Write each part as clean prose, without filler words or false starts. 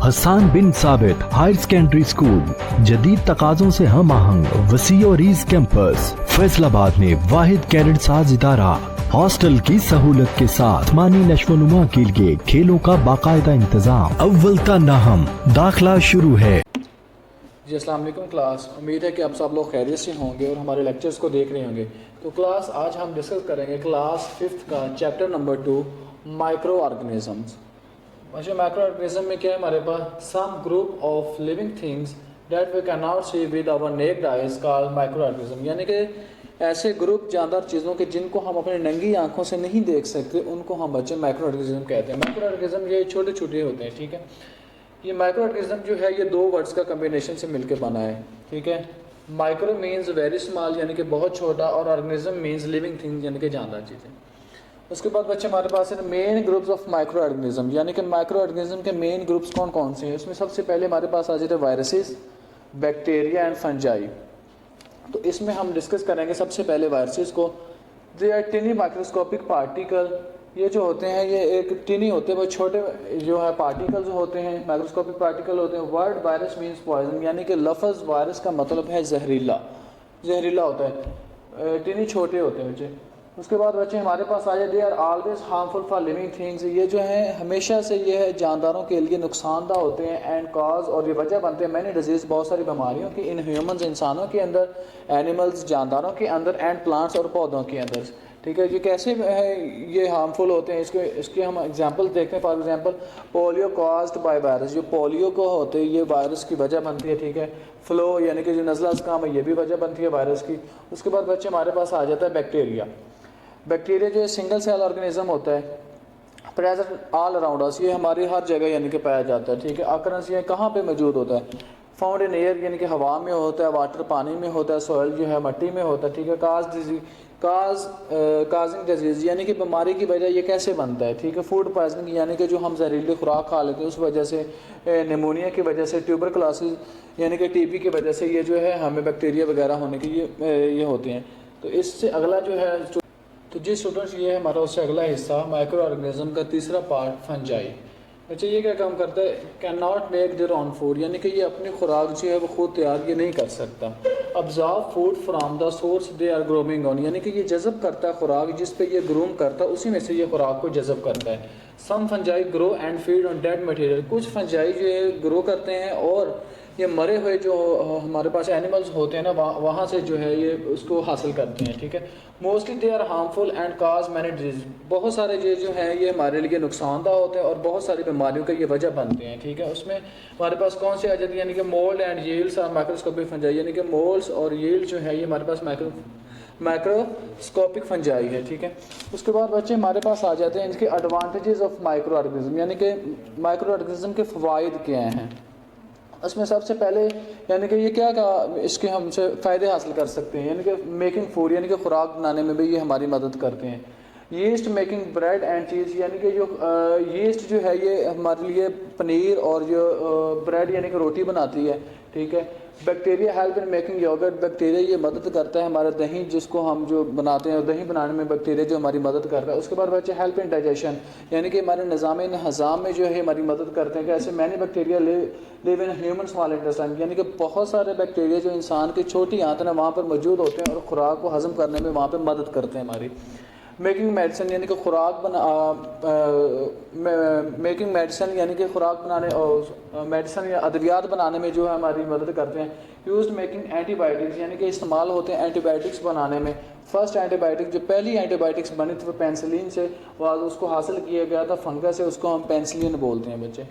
حسان بن ثابت higher secondary school, جدید تقاضوں سے ہم آہنگ وسیع اور ایز کیمپس، فیصل آباد میں واحد کیڈٹ ساز ادارہ، ہاسٹل کی سہولت کے ساتھ جسمانی نشو و نما کے لیے کھیلوں کا باقاعدہ انتظام، اول تا نہم داخلہ شروع ہے۔ جی السلام علیکم کلاس، امید ہے کہ آپ سب لوگ خیریت سے ہوں گے اور ہمارے لیکچرز کو دیکھ رہے ہوں گے۔ تو کلاس آج ہم ڈسکس کریں گے کلاس 5 کا چیپٹر نمبر 2 مائکرو آرگنزمز۔ اچھا، مائکرو آرگنزم میں کیا ہے ہمارے پاس some group of living things that we can not see with our naked eyes called microorganism, یعنی کہ ایسے گروپ جاندار چیزوں کے جن کو ہم اپنے ننگی آنکھوں سے نہیں دیکھ سکتے، ان کو ہم بچے مائکرو آرگنزم کہتے ہیں۔ مائکرو آرگنزم یہ چھوٹے چھوٹے ہوتے ہیں، ٹھیک ہے۔ یہ مائکرو آرگنزم جو ہے یہ 2 ورڈز کا کمبینیشن سے مل کے بنا ہے، ٹھیک ہے۔ مائکرو مینز ویری اسمال یعنی کہ بہت چھوٹا، اور آرگنزم مینز لیونگ تھنگ یعنی کہ جاندار چیزیں۔ اس کے بعد بچے ہمارے پاس ہے main groups of micro organism, یعنی کہ مائکرو آرگنزم کے مین گروپس کون کون سے ہیں۔ اس میں سب سے پہلے ہمارے پاس آ جاتے ہیں وائرسز، بیکٹیریا اینڈ فنجائی۔ تو اس میں ہم ڈسکس کریں گے سب سے پہلے وائرسز کو۔ They are tiny microscopic particle, یہ جو ہوتے ہیں یہ ایک ٹینی ہوتے ہیں، وہ چھوٹے جو ہے پارٹیکلز ہوتے ہیں، مائکروسکوپک پارٹیکل ہوتے ہیں۔ ورڈ وائرس مینس پوائزن، یعنی کہ لفظ وائرس کا مطلب ہے زہریلا، زہریلا ہوتا ہے، ٹینی چھوٹے ہوتے ہیں بچے۔ اس کے بعد بچے ہمارے پاس آ جائے they are always harmful for living things, یہ جو ہیں ہمیشہ سے یہ ہے جانداروں کے لیے نقصان دہ ہوتے ہیں۔ اینڈ کاز، اور یہ وجہ بنتے ہیں مینی ڈیزیز، بہت ساری بیماریوں کی، ان ہیومنز انسانوں کے اندر، اینیملز جانداروں کے اندر، اینڈ پلانٹس اور پودوں کے اندر، ٹھیک ہے۔ یہ کیسے ہے یہ ہارمفل ہوتے ہیں، اس کے ہم ایگزامپل دیکھتے ہیں۔ For example polio caused by virus, جو پولیو کو ہوتے ہیں یہ وائرس کی وجہ بنتی ہے، ٹھیک ہے۔ فلو یعنی کہ جو نزلہ زکام ہے یہ بھی وجہ بنتی ہے وائرس کی۔ اس کے بعد بچے ہمارے پاس آ جاتا ہے بیکٹیریا۔ بیکٹیریا جو ہے سنگل سیل آرگنزم ہوتا ہے، پریزنٹ آل اراؤنڈ اس، یہ ہماری ہر جگہ یعنی کہ پایا جاتا ہے، ٹھیک ہے۔ اکرنس یہ کہاں پہ موجود ہوتا ہے، فاؤنڈ ان ایئر یعنی کہ ہوا میں ہوتا ہے، واٹر پانی میں ہوتا ہے، سوئل جو ہے مٹی میں ہوتا ہے، ٹھیک ہے۔ کازنگ ڈیزیز یعنی کہ بیماری کی وجہ یہ کیسے بنتا ہے، ٹھیک ہے۔ فوڈ پوائزننگ یعنی کہ جو ہم زہریلی خوراک کھا لیتے ہیں اس وجہ سے، نیمونیا کی وجہ سے، ٹیوبرکلوسس یعنی کہ ٹی بی کی وجہ سے یہ جو ہے ہمیں بیکٹیریا وغیرہ ہونے کی یہ ہوتے ہیں۔ تو اس سے اگلا جو ہے تو جی اسٹوڈنٹس یہ ہے ہمارا اس سے اگلا حصہ مائکرو آرگنزم کا تیسرا پارٹ فنجائی۔ اچھا، یہ کیا کام کرتا ہے، can not make their own food, یعنی کہ یہ اپنی خوراک جو ہے وہ خود تیار یہ نہیں کر سکتا۔ Absorb food from the source they are growing on, یعنی کہ یہ جذب کرتا ہے خوراک جس پہ یہ گروم کرتا ہے، اسی میں سے یہ خوراک کو جذب کرتا ہے۔ Some fungi grow and feed on dead material, کچھ فنجائی جو ہے گرو کرتے ہیں اور یہ مرے ہوئے جو ہمارے پاس اینیملز ہوتے ہیں نا وہاں سے جو ہے یہ اس کو حاصل کرتے ہیں، ٹھیک ہے۔ Mostly they are harmful and cause many diseases, بہت سارے جو ہیں یہ ہمارے لیے نقصان دہ ہوتے ہیں اور بہت ساری بیماریوں کا یہ وجہ بنتے ہیں، ٹھیک ہے۔ اس میں ہمارے پاس کون سے آ جاتی ہیں، یعنی کہ مولڈ اینڈ ییلڈس اور مائکروسکوپک فنجائی، یعنی کہ مولڈس اور ییلڈ جو ہے یہ ہمارے پاس مائکروسکوپک فنجائی ہے، ٹھیک ہے۔ اس کے بعد بچے ہمارے پاس آ جاتے ہیں ان کے ایڈوانٹیجز آف مائکرو آرگنزم، یعنی کہ مائکرو آرگنزم کے فوائد کیا ہیں۔ اس میں سب سے پہلے یعنی کہ یہ کیا اس کے ہم سے فائدے حاصل کر سکتے ہیں، یعنی کہ میکنگ فوڈ یعنی کہ خوراک بنانے میں بھی یہ ہماری مدد کرتے ہیں۔ یسٹ میکنگ بریڈ اینڈ چیز، یعنی کہ جو یسٹ جو ہے یہ ہمارے لیے پنیر اور جو بریڈ یعنی کہ روٹی بناتی ہے، ٹھیک ہے۔ Bacteria help in making yoghurt, bacteria یہ مدد کرتا ہے ہمارا دہی جس کو ہم جو بناتے ہیں، دہی بنانے میں بیکٹیریا جو ہماری مدد کرتا ہے۔ اس کے بعد بچے ہیلپ ان ڈائجیشن، یعنی کہ ہمارے نظام ہضم میں جو ہے ہماری مدد کرتے ہیں کہ ایسے many bacteria live in human small intestine, یعنی کہ بہت سارے بیکٹیریا جو انسان کی چھوٹی آنت ہے وہاں پر موجود ہوتے ہیں اور خوراک کو ہضم کرنے میں وہاں پہ مدد کرتے ہیں ہماری۔ میکنگ میڈیسن یعنی کہ میکنگ میڈیسن یعنی کہ خوراک بنانے اور میڈیسن یا ادویات بنانے میں جو ہے ہماری مدد کرتے ہیں۔ یوزڈ میکنگ اینٹی بایوٹکس، یعنی کہ استعمال ہوتے ہیں اینٹی بایوٹکس بنانے میں۔ فرسٹ اینٹی بایوٹک جو پہلی اینٹی بایوٹکس بنی تھی وہ پینسلین سے، اس کو حاصل کیا گیا تھا فنگس سے، اس کو ہم پینسلین بولتے ہیں بچے۔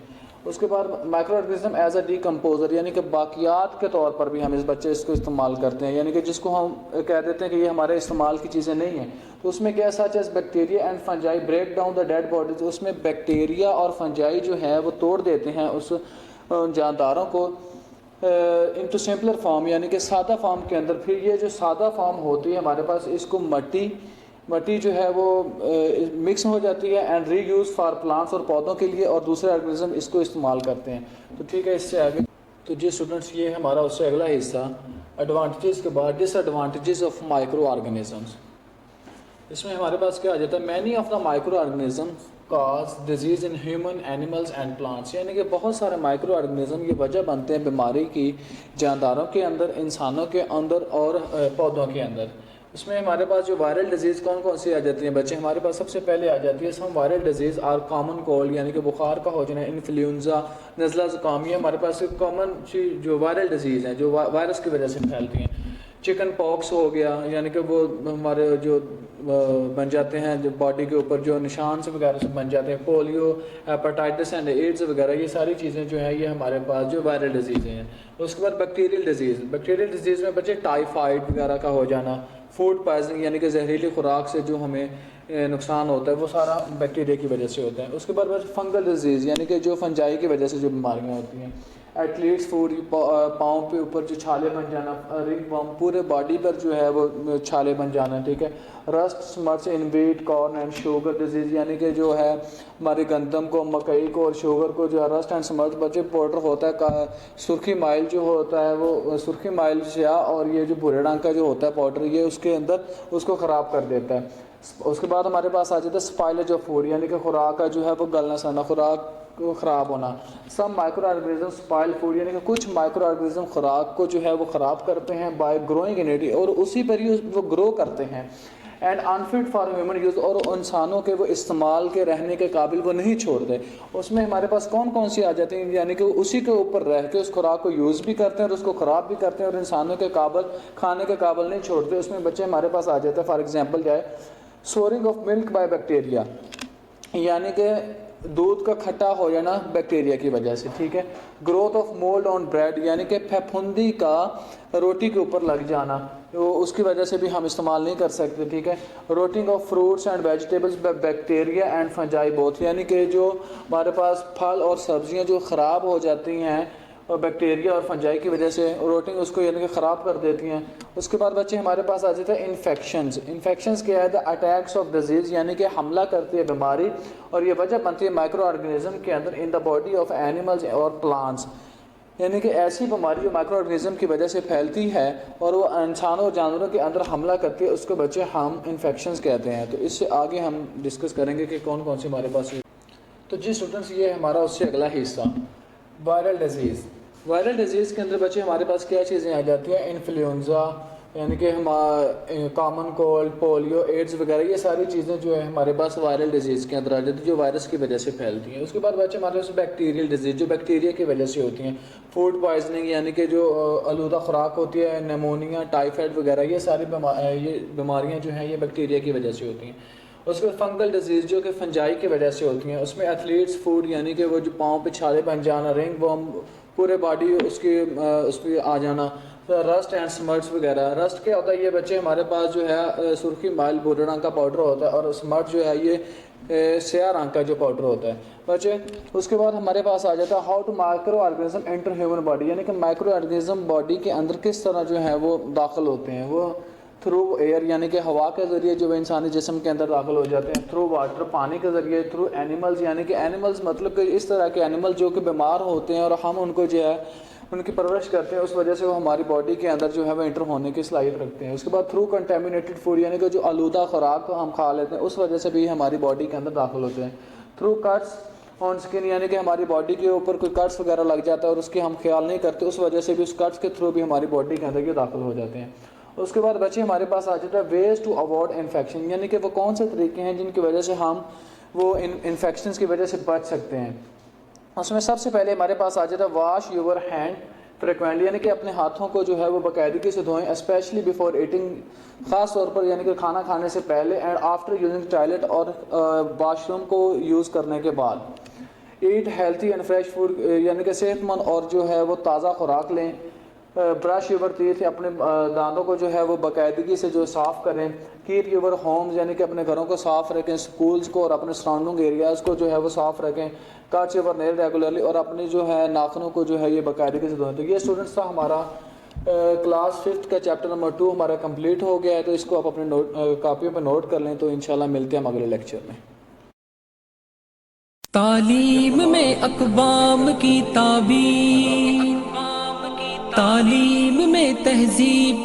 اس کے بعد micro organism as a decomposer, یعنی کہ باقیات کے طور پر بھی ہم بچے اس کو استعمال کرتے ہیں، یعنی کہ جس کو ہم کہہ دیتے ہیں کہ یہ ہمارے استعمال کی چیزیں نہیں ہیں۔ تو اس میں کیا such as bacteria and fungi break down the dead bodies, اس میں بیکٹیریا اور فنجائی جو ہے وہ توڑ دیتے ہیں اس جانداروں کو انٹو سمپلر فارم، یعنی کہ سادہ فارم کے اندر۔ پھر یہ جو سادہ فارم ہوتی ہے ہمارے پاس، اس کو مٹی جو ہے وہ مکس ہو جاتی ہے and reuse for plants اور پودوں کے لیے، اور دوسرے آرگنزم اس کو استعمال کرتے ہیں۔ تو ٹھیک ہے، اس سے آگے تو جی اسٹوڈنٹس یہ ہمارا اس سے اگلا حصہ ایڈوانٹیجز کے بعد ڈس ایڈوانٹیجز آف مائکرو آرگنزمس۔ اس میں ہمارے پاس کیا آ جاتا ہے، many of the micro organisms cause disease in human, animals and plants. یعنی کہ بہت سارے مائکرو آرگنزم یہ وجہ بنتے ہیں بیماری کی جانداروں کے اندر، انسانوں کے اندر اور پودوں کے اندر. اس میں ہمارے پاس جو وائرل ڈیزیز کون سی آ جاتی ہیں بچے؟ ہمارے پاس سب سے پہلے آ جاتی ہے سم وائرل ڈیزیز اور کامن کولڈ، یعنی کہ بخار کا ہو جانا، انفلوئنزا، نزلہ زکام. یہ ہمارے پاس کامن جو وائرل ڈیزیز ہیں جو وائرس کی وجہ سے پھیلتی ہیں. چکن پاکس ہو گیا، یعنی کہ وہ ہمارے جو بن جاتے ہیں جو باڈی کے اوپر جو نشان سے وغیرہ سے بن جاتے ہیں. پولیو، ہیپاٹائٹس اینڈ ایڈز وغیرہ، یہ ساری چیزیں جو ہیں یہ ہمارے پاس جو وائرل ڈیزیز ہیں. اس کے بعد بیکٹیریل ڈیزیز. بیکٹیریل ڈیزیز میں بچے ٹائیفائڈ وغیرہ کا ہو جانا، فوڈ پوائزننگ یعنی کہ زہریلی خوراک سے جو ہمیں نقصان ہوتا ہے وہ سارا بیکٹیریا کی وجہ سے ہوتا ہے. اس کے بعد فنگل ڈیزیز یعنی کہ جو فنجائی کی وجہ سے جو بیماریاں ہوتی ہیں. ایتھلیٹس فوڈ، پاؤں کے اوپر جو چھالے بن جانا، رنگ ورم، پورے باڈی پر جو ہے وہ چھالے بن جانا. ٹھیک ہے. Rust smut in wheat, corn and sugar disease یعنی کہ جو ہے ہماری گندم کو، مکئی کو اور شوگر کو جو ہے رسٹ اینڈ سمرچ بچے پاؤڈر ہوتا ہے. سرخی مائل جو ہوتا ہے وہ سرخی مائل سیاہ اور یہ جو بھورے رنگ کا جو ہوتا ہے پاؤڈر، یہ اس کے اندر اس کو خراب کر دیتا ہے. اس کے بعد ہمارے پاس آ جاتا ہے اسپائلج آف فوڈ یعنی کہ خوراک کا جو ہے وہ گلنا سڑنا، خوراک کو خراب ہونا. سم مائکرو آرگنزم اسپائل فوڈ یعنی کہ کچھ مائکرو آرگنزم خوراک کو جو ہے وہ خراب کرتے ہیں بائی گروئنگ ان اٹ، اور اسی پر ہی وہ گرو کرتے ہیں. اینڈ انفٹ فار ہیومن یوز، اور انسانوں کے وہ استعمال کے رہنے کے قابل وہ نہیں چھوڑتے. اس میں ہمارے پاس کون سی آ جاتی ہیں یعنی کہ اسی کے اوپر رہ کے اس خوراک کو یوز بھی کرتے ہیں اور اس کو خراب بھی کرتے ہیں اور انسانوں کے قابل کھانے کے قابل نہیں چھوڑتے. اس میں بچے ہمارے پاس آ جاتے ہیں فار ایگزامپل کیا ہے، سورنگ آف ملک بائی بیکٹیریا یعنی کہ دودھ کا کھٹا ہو جانا بیکٹیریا کی وجہ سے. ٹھیک ہے. Growth of mould on bread یعنی کہ پھپھندی کا روٹی کے اوپر لگ جانا، اس کی وجہ سے بھی ہم استعمال نہیں کر سکتے. ٹھیک ہے. Rotting of fruits and vegetables bacteria and fungi both یعنی کہ جو ہمارے پاس پھل اور سبزیاں جو خراب ہو جاتی ہیں اور بیکٹیریا اور فنجائی کی وجہ سے روٹنگ اس کو یعنی کہ خراب کر دیتی ہیں. اس کے بعد بچے ہمارے پاس آ جاتے ہیں انفیکشنز. انفیکشنز کیا ہے؟ اٹیکس آف ڈیزیز یعنی کہ حملہ کرتی ہے بیماری اور یہ وجہ بنتی ہے مائکرو آرگنزم کے اندر ان دا باڈی آف اینیملز اور پلانٹس. یعنی کہ ایسی بیماری جو مائکرو آرگنزم کی وجہ سے پھیلتی ہے اور وہ انسانوں اور جانوروں کے اندر حملہ کرتی ہے، اس کو بچے ہم انفیکشنز کہتے ہیں. تو اس سے آگے ہم ڈسکس کریں گے کہ کون سی ہمارے پاس. تو جی اسٹوڈنٹس، یہ ہمارا اس سے اگلا حصہ وائرل ڈیزیز. وائرل ڈیزیز کے اندر بچے ہمارے پاس کیا چیزیں آ جاتی ہیں؟ انفلوئنزا یعنی کہ کامن کولڈ، پولیو، ایڈز وغیرہ، یہ ساری چیزیں جو ہے ہمارے پاس وائرل ڈیزیز کے اندر آ جاتی ہیں جو وائرس کی وجہ سے پھیلتی ہیں. اس کے بعد بچے ہمارے پاس بیکٹیریل ڈیزیز جو بیکٹیریا کی وجہ سے ہوتی ہیں. فوڈ پوائزننگ یعنی کہ جو آلودہ خوراک ہوتی ہے، نیمونیا، ٹائیفائڈ وغیرہ، یہ ساری بیماریاں جو ہیں یہ بیکٹیریا کی وجہ سے ہوتی ہیں. اس کے فنگل ڈیزیز جو کہ فنجائی کی وجہ سے ہوتی ہیں. اس میں ایتھلیٹس فوڈ یعنی کہ وہ جو پاؤں پہ چھالے بن جانا، رنگ ورم، پورے باڈی اس پہ آ جانا. رسٹ اینڈ سمرچ وغیرہ. رسٹ کیا ہوتا ہے؟ یہ بچے ہمارے پاس جو ہے سرخی مائل بھورے رنگ کا پاؤڈر ہوتا ہے اور سمرچ جو ہے یہ سیاہ رنگ کا جو پاؤڈر ہوتا ہے بچے. اس کے بعد ہمارے پاس آ جاتا ہے how to microorganism enter human body یعنی کہ مائکرو آرگنزم باڈی کے اندر کس طرح جو ہے وہ داخل ہوتے ہیں. وہ تھرو ایئر یعنی کہ ہوا کے ذریعے جو انسانی جسم کے اندر داخل ہو جاتے ہیں. تھرو واٹر پانی کے ذریعے. تھرو اینیملز یعنی کہ اینیملز مطلب کہ اس طرح کے اینیمل جو کہ بیمار ہوتے ہیں اور ہم ان کو جو ہے ان کی پرورش کرتے ہیں، اس وجہ سے وہ ہماری باڈی کے اندر جو ہے وہ انٹر ہونے کی صلاحیت رکھتے ہیں. اس کے بعد تھرو کنٹامینیٹڈ فوڈ یعنی کہ جو آلودہ خوراک ہم کھا لیتے ہیں اس وجہ سے بھی ہماری باڈی کے اندر داخل ہوتے ہیں. تھرو کٹس آن سکن یعنی کہ ہماری باڈی کے اوپر کوئی کٹس وغیرہ لگ جاتا ہے اور اس کی ہم خیال نہیں کرتے، اس وجہ سے بھی اس کٹس کے تھرو بھی ہماری باڈی کے اندر یہ داخل ہو جاتے ہیں. اس کے بعد بچے ہمارے پاس آ جاتا ہے ویز ٹو اوائڈ انفیکشن یعنی کہ وہ کون سے طریقے ہیں جن کی وجہ سے ہم وہ انفیکشنز کی وجہ سے بچ سکتے ہیں. اس میں سب سے پہلے ہمارے پاس آ جاتا ہے واش یور ہینڈ فریکوینٹلی یعنی کہ اپنے ہاتھوں کو جو ہے وہ باقاعدگی سے دھوئیں، اسپیشلی بیفور ایٹنگ، خاص طور پر یعنی کہ کھانا کھانے سے پہلے، اینڈ آفٹر یوزنگ ٹوائلٹ اور واش روم کو یوز کرنے کے بعد. Eat healthy and fresh food یعنی کہ صحت مند اور جو ہے وہ تازہ خوراک لیں. برش یور ٹیتھ اپنے دانتوں کو جو ہے وہ باقاعدگی سے جو صاف کریں. کیپ یور ہومز یعنی کہ اپنے گھروں کو صاف رکھیں، سکولز کو اور اپنے سراؤنڈنگ ایریاز کو جو ہے وہ صاف رکھیں. کٹ یور نیل ریگولرلی اور اپنی جو ہے ناخنوں کو جو ہے یہ باقاعدگی سے دھوئیں. تو یہ اسٹوڈنٹس تھا ہمارا کلاس 5 کا چیپٹر نمبر 2 ہمارا کمپلیٹ ہو گیا ہے. تو اس کو آپ اپنے کاپیوں پہ نوٹ کر لیں. تو انشاءاللہ ملتے ہیں ہم اگلے لیکچر میں. تعلیم میں اقوام کی تعبیر، تعلیم میں تہذیب